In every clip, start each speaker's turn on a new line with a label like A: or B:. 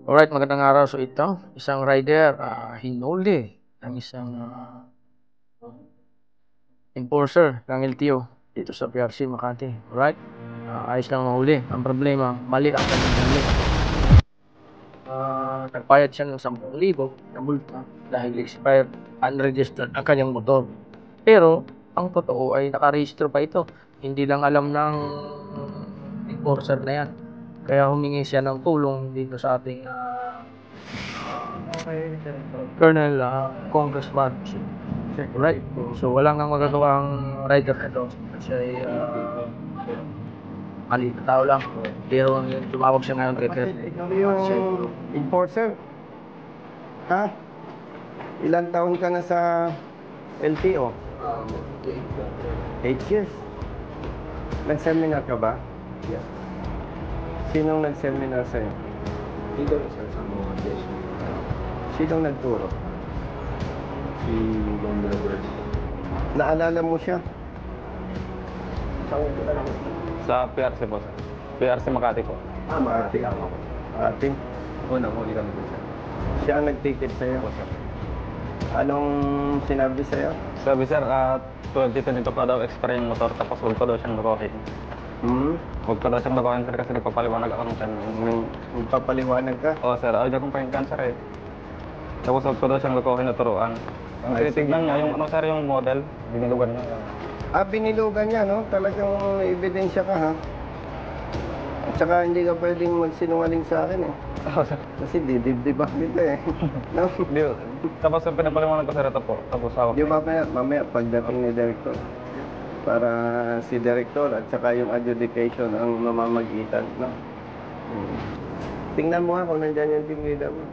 A: Alright, magandang araw. So ito, isang rider hinuli ng isang enforcer ng LTO dito sa PRC Makati. Alright, ayos lang mahuli. Ang problema, mali ang kanyang huli. Nagbayad siya ng 10,000 na multa dahil expired, unregistered ang kanyang motor. Pero, ang totoo ay nakarehistro pa ito. Hindi lang alam ng enforcer na yan. Kaya humingi siya ng tulong dito sa ating Colonel Congressman. Right? So, wala nang magagawa ang rider na ito. Kasi ay maliit na tao lang. Pero tumawag siya ngayon kay
B: Ikaw yung enforcer? Ha? Ilang taon ka na sa LTO? 8 years. Nag-seminar ka ba?
C: Yeah.
B: Sinong nag-seminar sa'yo?
C: Dito sa mga desk.
B: Sinong nagturo?
C: Si Bong Delaware.
B: Naalala mo siya?
D: Sa PRC po, sir. PRC Makati po.
B: Makati. Makati.
C: Unang huli kami dun, sir.
B: Siya ang nag-ticket sa'yo? Anong sinabi sa'yo?
D: Sabi sir, 2022 pa daw expire yung motor, tapos huwag pa daw siyang lukohin. Huwag pa daw siyang lukohin sir kasi nagpapaliwanag ako ng channel.
B: Magpapaliwanag ka?
D: Oo sir, ayaw kong pahinggan sir eh. Tapos huwag pa daw siyang lukohin na turuan. Ang tinitignan niya, yung ano sir, yung model, binilugan niya.
B: Binilugan niya, no? Talagang ebidensya ka, ha? At saka hindi ka pwedeng magsinungaling sa akin, eh.
D: Oo sir.
B: Kasi didibdibak kita, eh. No?
D: Tapos sir, pinapaliwanag ko sir ito po. Tapos ako.
B: Di ba mamaya pagdating ni Director, para si Director at saka yung adjudication ang mamamagitan, no? Tingnan mo nga kung nandyan yung team leader mo.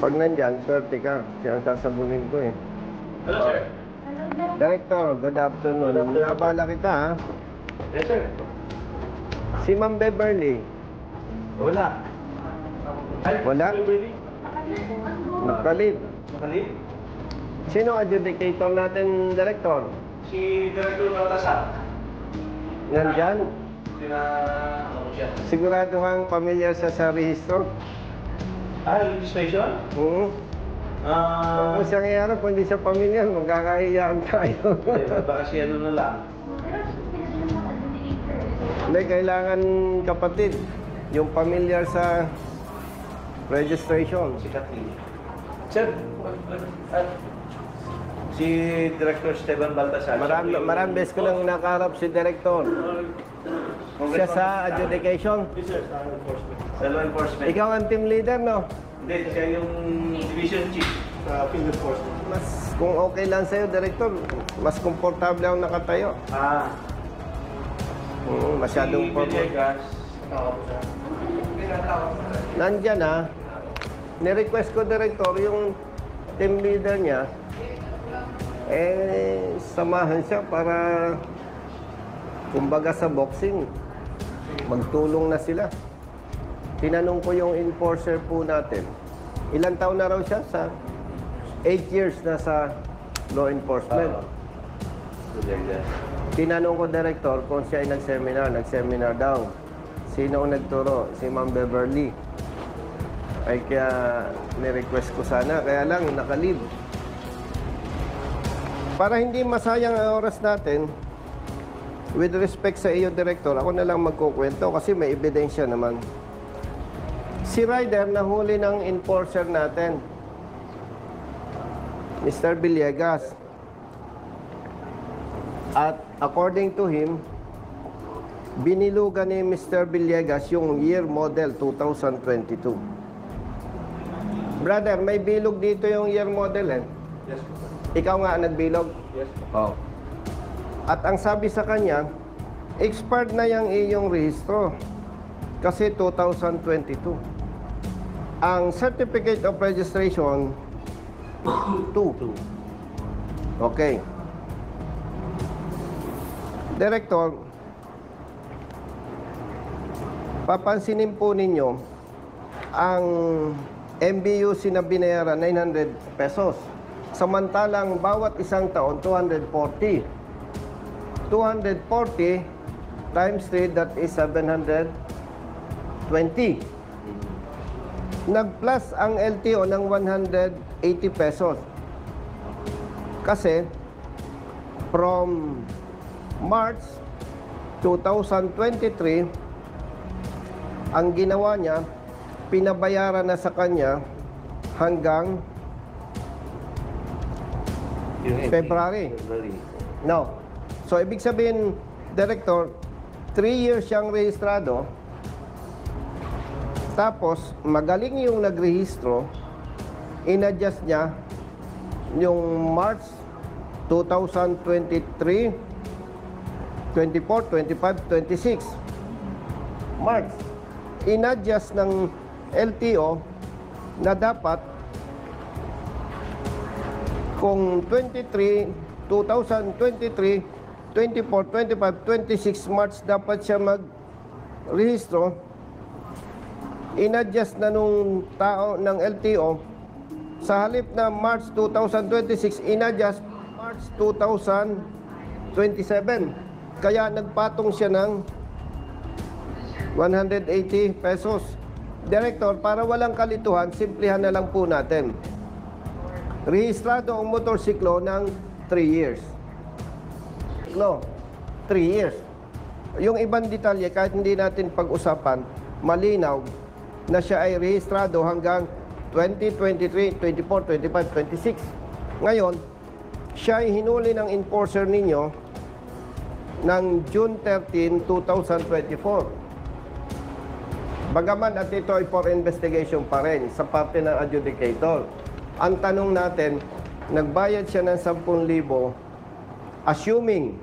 B: Pag nandyan, swerte ka. Siya ang sasabunin ko, eh.
C: Hello, sir.
B: Director, good afternoon. Nabala kita, ha?
C: Yes, sir.
B: Si Ma'am Beverly.
C: Wala.
B: Wala? Nagkalit.
C: Nakalit?
B: Sino adjudicator natin, Director?
C: Si Director Baltasar.
B: Nandyan?
C: Ano siya?
B: Sigurado kang pamilyar sa rehistro?
C: Registration?
B: Kung siya ngayon, kung hindi siya pamilyar, magkakahiyaan tayo.
C: Baka si ano na lang.
B: Hindi, kailangan kapatid, yung pamilyar sa registration.
C: Si Kathleen. Sir, si Director Esteban Baltasar.
B: Maraming beses ko lang nakaharap si Director. Siya sa adjudication.
C: Yes, sir. Sa law enforcement.
B: Ikaw ang team leader, no?
C: Hindi, siya yung division chief sa field enforcement.
B: Mas, kung okay lang sa'yo, Director, mas komportable ako nakatayo. Masyadong
C: Si Villegas.
B: Nandyan, ha? Ni-request ko, Director, yung team leader niya, samahan siya para, kumbaga sa boxing, magtulong na sila. Tinanong ko yung enforcer po natin, ilang taon na raw siya? 8 years na sa law enforcement. Tinanong ko, Director, kung siya ay nag-seminar daw. Sino ang nagturo? Si Ma'am Beverly. Ay kaya ni-request ko sana, kaya lang nakalib. Para hindi masayang ang oras natin, with respect sa iyo, Director, ako na lang magkukwento kasi may ebidensya naman. Si Ryder nahuli ng enforcer natin, Mr. Villegas. At according to him, binilugan ni Mr. Villegas yung year model 2022. Brother, may bilog dito yung year model, eh.
C: Yes,
B: Ikaw nga nagbilog?
C: yes.
B: Oh. At ang sabi sa kanya, expired na yung iyong rehistro. Kasi 2022. Ang certificate of registration, 2. Okay. Director, papansinin po ninyo, ang MBUC na binayaran 900 pesos. Samantalang bawat isang taon 240. 240 times 3, that is 700 Nag-plus ang LTO ng 180 pesos. Kasi, from March 2023, ang ginawa niya, pinabayaran na sa kanya hanggang February. No. So, ibig sabihin, Director, 3 years siyang rehistrado. Tapos, magaling yung nagrehistro, in-adjust niya yung March 2023, 24, 25, 26. March. In-adjust ng LTO na dapat kung 2023, 24, 25, 26 March dapat siya mag-rehistro. In-adjust na nung tao ng LTO sa halip na March 2026, in-adjust March 2027. Kaya nagpatong siya ng 180 pesos. Director, para walang kalituhan, simplihan na lang po natin. Rehistrado ang motorsiklo ng 3 years. No, 3 years. Yung ibang detalye, kahit hindi natin pag-usapan, malinaw na siya ay rehistrado hanggang 2023, 24, 25, 26. Ngayon, siya ay hinuli ng enforcer ninyo ng June 13, 2024. Bagaman at ito ay for investigation pa rin sa parte ng adjudicator. Ang tanong natin, nagbayad siya ng 10,000 assuming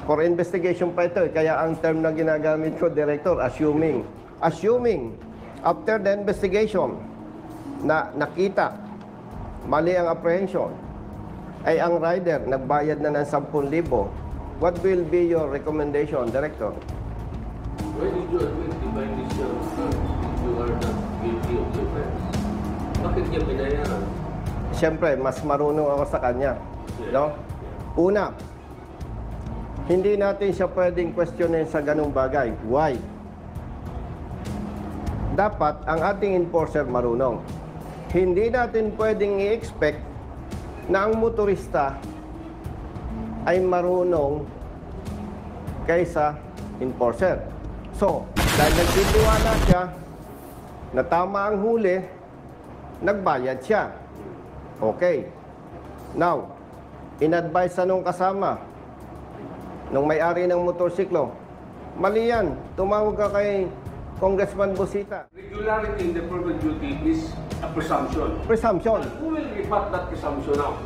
B: for investigation pa ito, kaya ang term na ginagamit ko, Director, assuming after the investigation na nakita mali ang apprehension ay ang rider nagbayad na ng 10,000, what will be your recommendation, Director?
E: Why did you admit by this young son if you are not guilty of the offense? Bakit niya binayaran?
B: Siyempre, mas marunong ako sa kanya. No? Una, hindi natin siya pwedeng questionin sa ganung bagay. Why? Dapat ang ating enforcer marunong. Hindi natin pwedeng i-expect na ang motorista ay marunong kaysa enforcer. So, dahil nagtitiwala siya na tama ang huli, nagbayad siya. Okay. Now, in-advise nung kasama, nung may-ari ng motorsiklo, mali yan, tumawag ka kay Congressman Busita.
E: Regularity in the permit duty is a presumption.
B: Presumption.
E: Who will rebut that presumption now?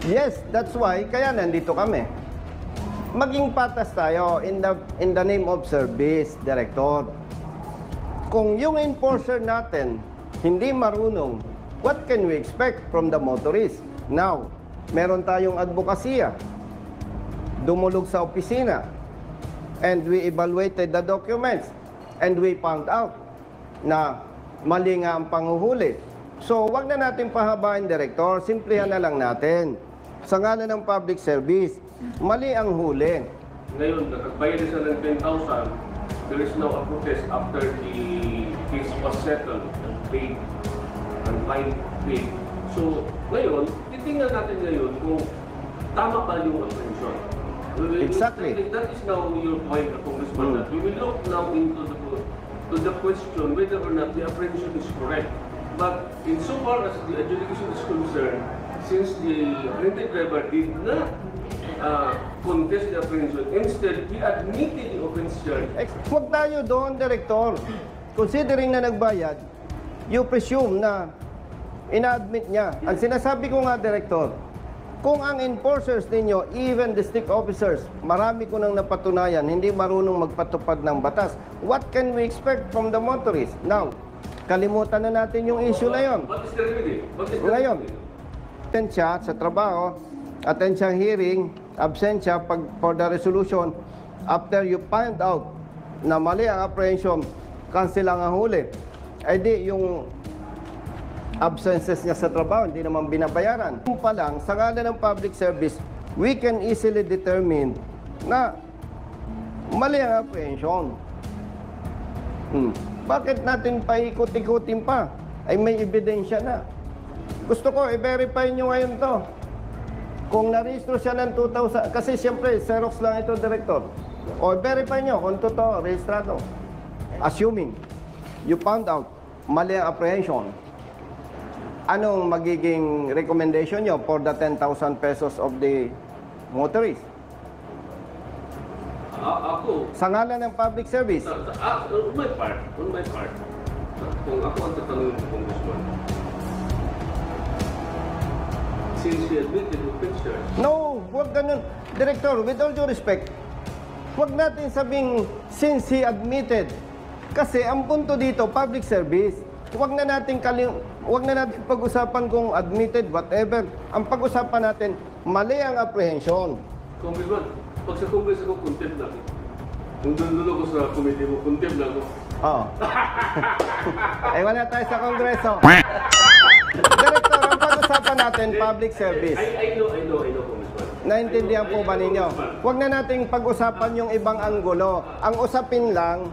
B: Yes, that's why, kaya nandito kami. Maging patas tayo in the name of service, Director. Kung yung enforcer natin hindi marunong, what can we expect from the motorist? Now, meron tayong advokasya. Dumulog sa opisina. And we evaluated the documents. And we found out na mali nga ang panghuhuli. So, wag na natin pahabain, Director. Simplihan na lang natin. Sa ngalan ng public service, mali ang huli.
E: Ngayon, nakagbayad na siya ng 10,000. There is now a protest after the case was settled and paid and fine paid. So, ngayon, titingnan natin ngayon kung tama ba yung apprehension.
B: Exactly.
E: That is now your point, Congressman, that we will look now into the question whether or not the apprehension is correct. But insofar as the adjudication is concerned, since the apprehended driver did not contest the apprehension, instead, he admitted the offense charge.
B: Huwag tayo doon, Director. Considering na nagbayad, you presume na ina-admit niya. Ang sinasabi ko nga, Director, kung ang enforcers ninyo, even district officers, marami ko nang napatunayan, hindi marunong magpatupad ng batas. What can we expect from the motorist? Now, kalimutan na natin yung issue na yon.
E: What is the remedy?
B: Ngayon, atensya sa trabaho, atensya hearing, absensya for the resolution, after you find out na mali ang apprehension, cancel ang huli. Ay di, yung absences niya sa trabaho, hindi naman binabayaran. Kung pa lang, sa ngalan ng public service, we can easily determine na mali ang apprehension. Bakit natin paikot-ikutin pa? Ay may ebidensya na. Gusto ko, i-verify nyo ngayon to. Kung narehistro siya ng 2000, kasi siyempre, Xerox lang ito, Director. O, verify nyo kung totoo, rehistrado. Assuming, you found out, mali ang apprehension. Anong magiging recommendation nyo for the 10,000 pesos of the motorist?
E: Ako,
B: Sa ngalan ng public service,
E: on my part, kung ako ang tatanungin ng Congressman, since he admitted to pictures,
B: no, huwag ganun. Director, with all due respect, huwag natin sabing since he admitted. Kasi ang punto dito, public service. Huwag na natin pag-usapan kung admitted, whatever. Ang pag-usapan natin, mali ang apprehension.
E: Congressman, pag sa Congress ako, contempt lang. Kung doon ako sa committee mo, contempt lang ako.
B: Oo. Eh, wala tayo sa Kongreso. Director, ang pag-usapan natin, public service.
E: I know, Congressman.
B: Naintindihan po ba ninyo? Huwag na nating pag-usapan yung ibang anggulo. Ang usapin lang,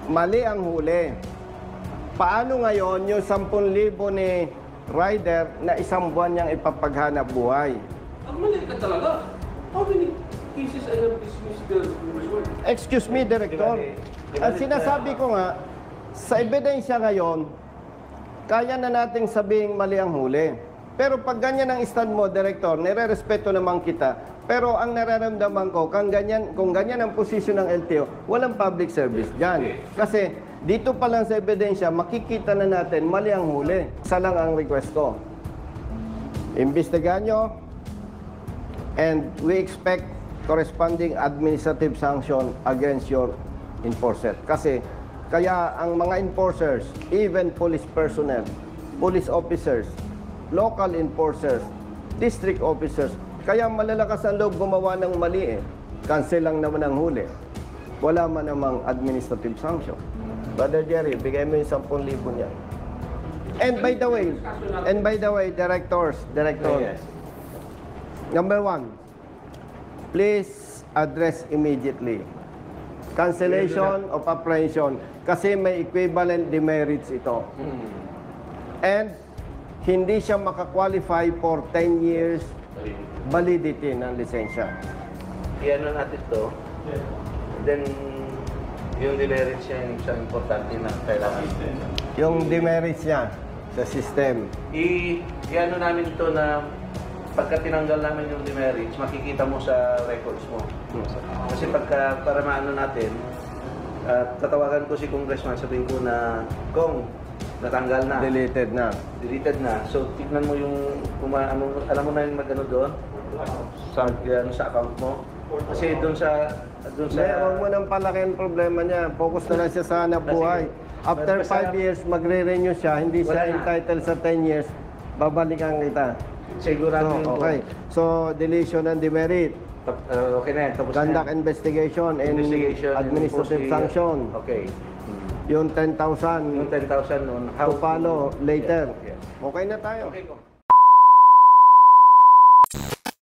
B: mali ang huli. Paano ngayon yung 10,000 ni rider na isang buwan niyang ipapaghanap buhay?
E: Ang mali ka talaga. How many cases I have dismissed the Congressman?
B: Excuse me, Director. Ang sinasabi ko nga, sa ebidensya ngayon, kaya na nating sabing mali ang huli. Pero pag ganyan ang stand mo, Director, nire-respeto naman kita. Pero ang nararamdaman ko, kung ganyan ang posisyon ng LTO, walang public service dyan. Kasi dito pa lang sa ebidensya, makikita na natin mali ang huli. Isa lang ang request ko. Imbestigahan nyo, and we expect corresponding administrative sanction against your enforcer. Kasi kaya ang mga enforcers, even police personnel, police officers, local enforcers, district officers, kaya malalakas ang loob gumawa ng mali eh. Cancel lang naman ang huli. Wala man namang administrative sanction. Brother Jerry, bigay mo yung 10,000 niya. And by the way, director, number 1, please address immediately cancellation of apprehension kasi may equivalent demerits ito. And hindi siya makakwalify for 10 years validity ng lisensya.
C: Iano natin to. Then, yung demerits niya yung isang importante na kailangan.
B: Yung demerits niya sa system.
C: Iano namin to na pagka tinanggal namin yung demerits, makikita mo sa records mo. Kasi para maano natin, tatawagan ko si Congressman, sabihin ko na, Kong, natanggal na.
B: Deleted na. So, tignan mo yung, alam mo na yung magano doon? Sa account mo. Kasi doon sa... Huwag mo nang palaki ang problema niya. Focus na lang siya sa hanap buhay. After 5 years, magre-renew siya. Hindi siya entitled sa 10 years. Babalikan kita.
C: Sigurado yun po.
B: Okay. So, deletion and demerit.
C: Okay na yan. Tapos
B: Conduct investigation and administrative sanction.
C: Okay.
B: Yung 10,000
C: Yung 10,000 noon.
B: to follow later.
C: Yes.
B: Okay na tayo.
C: Okay po.